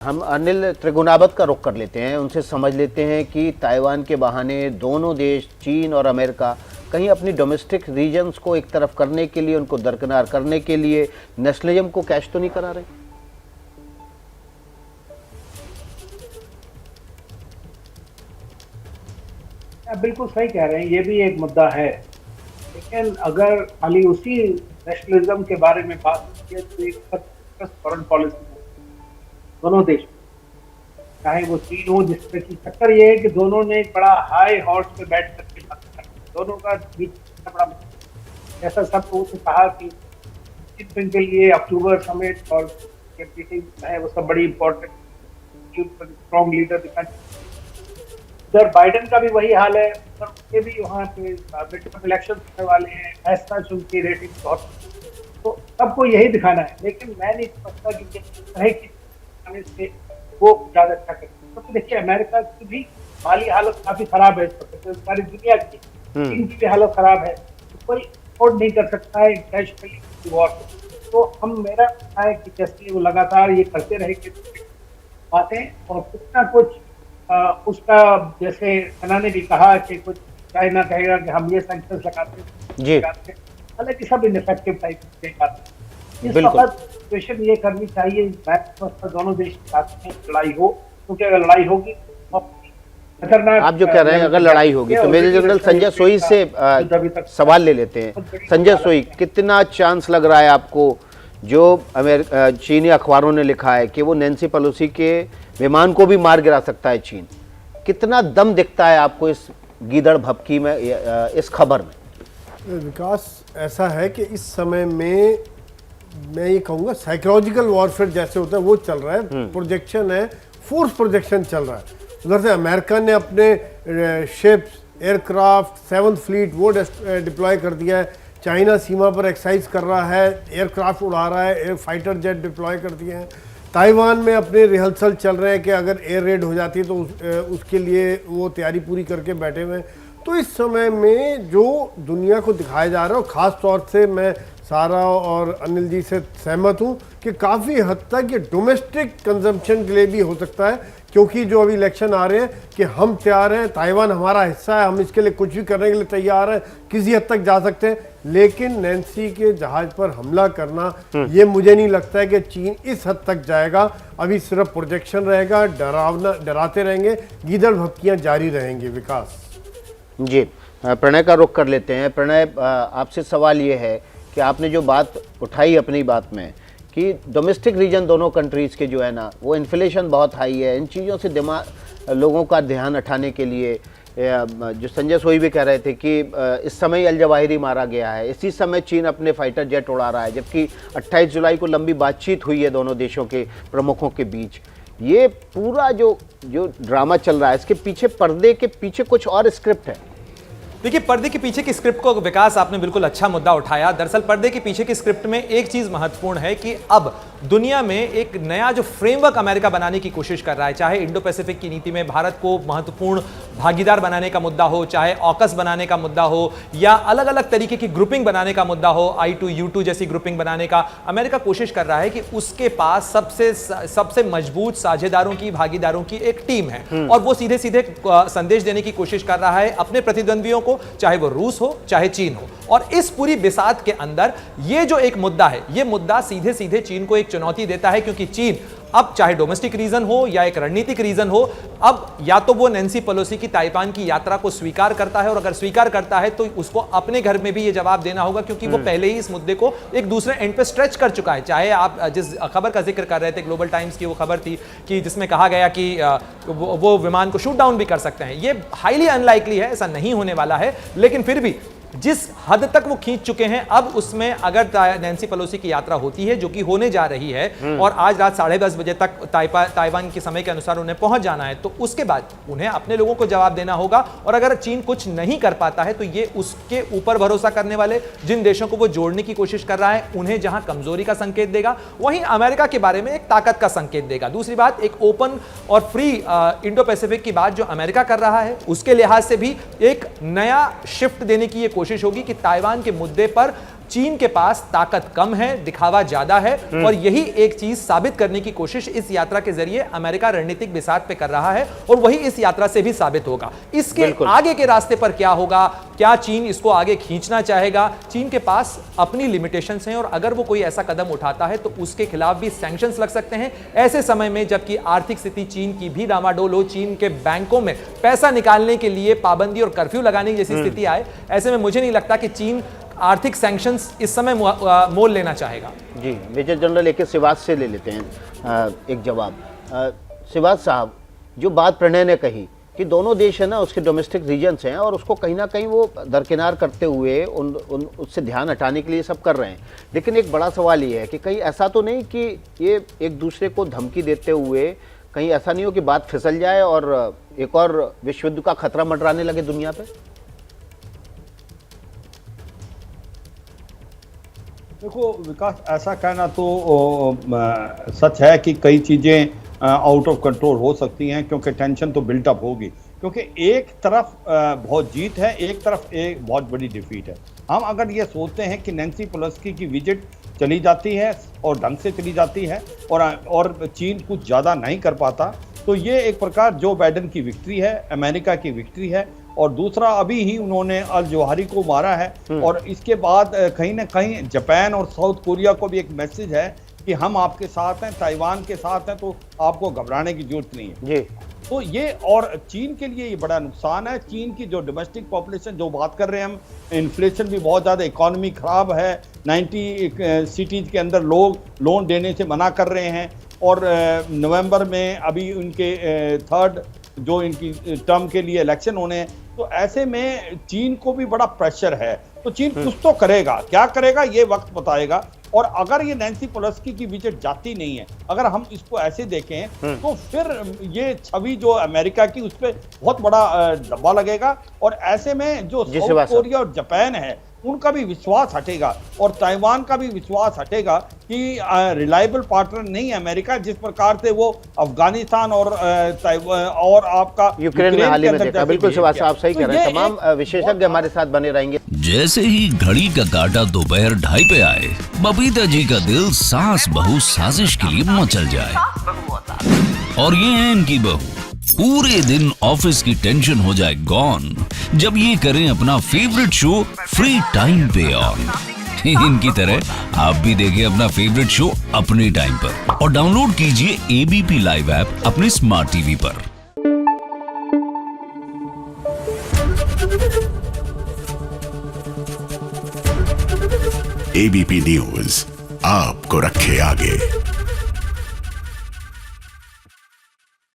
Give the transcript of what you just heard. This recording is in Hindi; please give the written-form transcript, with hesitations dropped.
हम अनिल त्रिगुणावत का रुख कर लेते हैं, उनसे समझ लेते हैं कि ताइवान के बहाने दोनों देश चीन और अमेरिका कहीं अपनी डोमेस्टिक रीजन्स को एक तरफ करने के लिए, उनको दरकिनार करने के लिए नेशनलिज्म को कैश तो नहीं करा रहे। आप बिल्कुल सही कह रहे हैं, ये भी एक मुद्दा है। लेकिन अगर खाली उसी नेशनलिज्म के बारे में बात की तो एक फॉरेन पॉलिसी दोनों देश, चाहे वो चीन हो, जिसमें की चक्कर ये है कि दोनों ने एक बड़ा हाई हॉर्स पे बैठ करके बात कर, दोनों का बीच बड़ा, जैसा सब लोगों से कहा कि जिन के लिए अक्टूबर समिट और मीटिंग है वो सब बड़ी इंपॉर्टेंट, स्ट्रॉन्ग लीडर दिखा। उधर बाइडेन का भी वही हाल है, पर उनके भी वहाँ पे मिड इलेक्शन होने वाले हैं, ऐसा उनकी रेटिंग बहुत, तो सबको यही दिखाना है। लेकिन मैं नहीं समझता कि जिस तरह की से वो ज्यादा अच्छा करे। तो देखिए, अमेरिका की भी माली हालत काफी खराब है इस वक्त, तो सारी दुनिया की, चीन की भी हालत खराब है, तो कोई अफोर्ड नहीं कर सकता है इंटरनेशनली वॉर। तो हम, मेरा है कि जैसे वो लगातार ये करते रहेंगे बातें और कुछ ना कुछ उसका, जैसे सना ने भी कहा कि कुछ चाइना कहेगा कि हम ये सैंक्शंस लगाते हैं, हालांकि सब इनफेक्टिव टाइप के बात है। इस वक्त सिचुएशन ये करनी चाहिए, दोनों देश के साथ में लड़ाई हो, क्योंकि अगर लड़ाई होगी, आप जो कह रहे हैं अगर लड़ाई होगी तो मेजर जनरल संजय सोई से सवाल ले लेते हैं। संजय सोई, कितना चांस लग रहा है आपको, जो चीनी अखबारों ने लिखा है कि वो नैन्सी पेलोसी के विमान को भी मार गिरा सकता है चीन, कितना दम दिखता है आपको इस गीदड़ भभकी में, इस खबर में? विकास, ऐसा है कि इस समय में मैं ये कहूँगा साइकोलॉजिकल वॉरफेयर जैसे होता है वो चल रहा है, प्रोजेक्शन है, फोर्स प्रोजेक्शन चल रहा है। उधर से अमेरिका ने अपने शिप्स, एयरक्राफ्ट, 7th फ्लीट वो डिप्लॉय कर दिया है, चाइना सीमा पर एक्सरसाइज कर रहा है, एयरक्राफ्ट उड़ा रहा है, एयर फाइटर जेट डिप्लॉय कर दिए हैं। ताइवान में अपने रिहर्सल चल रहे हैं कि अगर एयर रेड हो जाती है तो उसके लिए वो तैयारी पूरी करके बैठे हुए हैं। तो इस समय में जो दुनिया को दिखाया जा रहा है, ख़ास तौर से मैं सारा और अनिल जी से सहमत हूँ कि काफ़ी हद तक ये डोमेस्टिक कंजम्पशन के लिए भी हो सकता है, क्योंकि जो अभी इलेक्शन आ रहे हैं कि हम तैयार हैं, ताइवान हमारा हिस्सा है, हम इसके लिए कुछ भी करने के लिए तैयार हैं, किसी हद तक जा सकते हैं। लेकिन नैन्सी के जहाज पर हमला करना, ये मुझे नहीं लगता है कि चीन इस हद तक जाएगा। अभी सिर्फ प्रोजेक्शन रहेगा, डराते रहेंगे, गीदड़ भभकियाँ जारी रहेंगी। विकास जी, प्रणय का रुख कर लेते हैं। प्रणय, आपसे सवाल ये है कि आपने जो बात उठाई अपनी बात में कि डोमेस्टिक रीजन दोनों कंट्रीज़ के जो है ना, वो इन्फ्लेशन बहुत हाई है, इन चीज़ों से लोगों का ध्यान हटाने के लिए, जो संजय सोई भी कह रहे थे कि इस समय अल जवाहिरी मारा गया है, इसी समय चीन अपने फाइटर जेट उड़ा रहा है, जबकि 28 जुलाई को लंबी बातचीत हुई है दोनों देशों के प्रमुखों के बीच। ये पूरा जो ड्रामा चल रहा है, इसके पीछे, पर्दे के पीछे कुछ और स्क्रिप्ट है। देखिए, पर्दे के पीछे की स्क्रिप्ट को विकास आपने बिल्कुल अच्छा मुद्दा उठाया। दरअसल पर्दे के पीछे की स्क्रिप्ट में एक चीज महत्वपूर्ण है कि अब दुनिया में एक नया जो फ्रेमवर्क अमेरिका बनाने की कोशिश कर रहा है, चाहे इंडो पैसिफिक की नीति में भारत को महत्वपूर्ण भागीदार बनाने का मुद्दा हो, चाहे ऑकस बनाने का मुद्दा हो, या अलग अलग तरीके की ग्रुपिंग बनाने का मुद्दा हो, I2U2 जैसी ग्रुपिंग बनाने का, अमेरिका कोशिश कर रहा है कि उसके पास सबसे मजबूत साझेदारों की, भागीदारों की एक टीम है, और वो सीधे सीधे संदेश देने की कोशिश कर रहा है अपने प्रतिद्वंदियों को, चाहे वो रूस हो चाहे चीन हो। और इस पूरी बिसात के अंदर ये जो एक मुद्दा है, ये मुद्दा सीधे सीधे चीन को एक चुनौती देता है, क्योंकि चीन अब चाहे डोमेस्टिक रीजन हो या एक रणनीतिक रीजन हो, अब या तो वो नैन्सी पेलोसी की ताइवान की यात्रा को स्वीकार करता है, और अगर स्वीकार करता है तो उसको अपने घर में भी ये जवाब देना होगा, क्योंकि वो पहले ही इस मुद्दे को एक दूसरे एंड पे स्ट्रेच कर चुका है। चाहे आप जिस खबर का जिक्र कर रहे थे, ग्लोबल टाइम्स की वो खबर थी कि जिसमें कहा गया कि वो विमान को शूट डाउन भी कर सकते हैं। ये हाईली अनलाइकली है, ऐसा नहीं होने वाला है, लेकिन फिर भी जिस हद तक वो खींच चुके हैं, अब उसमें अगर नैन्सी पेलोसी की यात्रा होती है, जो कि होने जा रही है, और आज रात 10:30 बजे तक ताइवान के समय के अनुसार उन्हें पहुंच जाना है, तो उसके बाद उन्हें अपने लोगों को जवाब देना होगा। और अगर चीन कुछ नहीं कर पाता है तो ये उसके ऊपर भरोसा करने वाले जिन देशों को वो जोड़ने की कोशिश कर रहा है, उन्हें जहां कमजोरी का संकेत देगा, वहीं अमेरिका के बारे में एक ताकत का संकेत देगा। दूसरी बात, एक ओपन और फ्री इंडो पैसिफिक की बात जो अमेरिका कर रहा है, उसके लिहाज से भी एक नया शिफ्ट देने की कोशिश होगी कि ताइवान के मुद्दे पर चीन के पास ताकत कम है, दिखावा ज्यादा है, और यही एक चीज साबित करने की कोशिश इस यात्रा के जरिए अमेरिका रणनीतिक बिसात पे कर रहा है, और वही इस यात्रा से भी साबित होगा। इसके आगे के रास्ते पर क्या होगा, क्या चीन इसको आगे खींचना चाहेगा? चीन के पास अपनी लिमिटेशंस हैं, और अगर वो कोई ऐसा कदम उठाता है तो उसके खिलाफ भी सैंक्शंस लग सकते हैं। ऐसे समय में जबकि आर्थिक स्थिति चीन की भी डामाडोल हो, चीन के बैंकों में पैसा निकालने के लिए पाबंदी और कर्फ्यू लगाने जैसी स्थिति आए, ऐसे में मुझे नहीं लगता कि चीन आर्थिक सैंक्शंस इस समय मोल लेना चाहेगा। जी, मेजर जनरल एक शिवाज से ले लेते हैं एक जवाब। शिवाज साहब, जो बात प्रणय ने कही कि दोनों देश है ना उसके डोमेस्टिक रीजन्स हैं, और उसको कहीं ना कहीं वो दरकिनार करते हुए उससे ध्यान हटाने के लिए सब कर रहे हैं, लेकिन एक बड़ा सवाल ये है कि कहीं ऐसा तो नहीं कि ये एक दूसरे को धमकी देते हुए कहीं ऐसा नहीं हो कि बात फिसल जाए और एक और विश्व युद्ध का खतरा मंडराने लगे दुनिया पे? देखो विकास, ऐसा कहना तो सच है कि कई चीज़ें आउट ऑफ कंट्रोल हो सकती हैं, क्योंकि टेंशन तो बिल्टअप होगी, क्योंकि एक तरफ बहुत जीत है, एक तरफ एक बहुत बड़ी डिफीट है। हम अगर ये सोचते हैं कि नैन्सी पेलोसी की विजिट चली जाती है और ढंग से चली जाती है और चीन कुछ ज़्यादा नहीं कर पाता, तो ये एक प्रकार जो बाइडेन की विक्ट्री है, अमेरिका की विक्ट्री है। और दूसरा, अभी ही उन्होंने अल जवाहिरी को मारा है, और इसके बाद कहीं ना कहीं जापान और साउथ कोरिया को भी एक मैसेज है कि हम आपके साथ हैं, ताइवान के साथ हैं, तो आपको घबराने की जरूरत नहीं है जी। तो ये, और चीन के लिए ये बड़ा नुकसान है। चीन की जो डोमेस्टिक पॉपुलेशन, जो बात कर रहे हैं हम, इन्फ्लेशन भी बहुत ज़्यादा, इकॉनमी ख़राब है, 90 सिटीज़ के अंदर लोग लोन देने से मना कर रहे हैं, और नवंबर में अभी उनके थर्ड जो इनकी टर्म के लिए इलेक्शन होने हैं, तो ऐसे में चीन को भी बड़ा प्रेशर है। तो चीन कुछ तो करेगा, क्या करेगा ये वक्त बताएगा। और अगर ये नैन्सी पेलोसी की विजिट जाती नहीं है, अगर हम इसको ऐसे देखें, तो फिर ये छवि जो अमेरिका की, उस पर बहुत बड़ा धब्बा लगेगा, और ऐसे में जो साउथ कोरिया और जापान है उनका भी विश्वास हटेगा, और ताइवान का भी विश्वास हटेगा कि रिलायबल पार्टनर नहीं है अमेरिका, जिस प्रकार से वो अफगानिस्तान और आपका यूक्रेन में हाल ही में देखा। बिल्कुल शिवाज साहब सही कह रहे हैं, तमाम विशेषज्ञ हमारे साथ बने रहेंगे। जैसे ही घड़ी का काटा दोपहर 2:30 पे आए, बबीता जी का दिल सास बहू साजिश के लिए मचल जाए, और ये है इनकी बहू, पूरे दिन ऑफिस की टेंशन हो जाए गॉन जब ये करें अपना फेवरेट शो फ्री टाइम पे ऑन। इनकी तरह आप भी देखें अपना फेवरेट शो अपने टाइम पर, और डाउनलोड कीजिए एबीपी लाइव ऐप अपने स्मार्ट टीवी पर। एबीपी न्यूज आपको रखे आगे।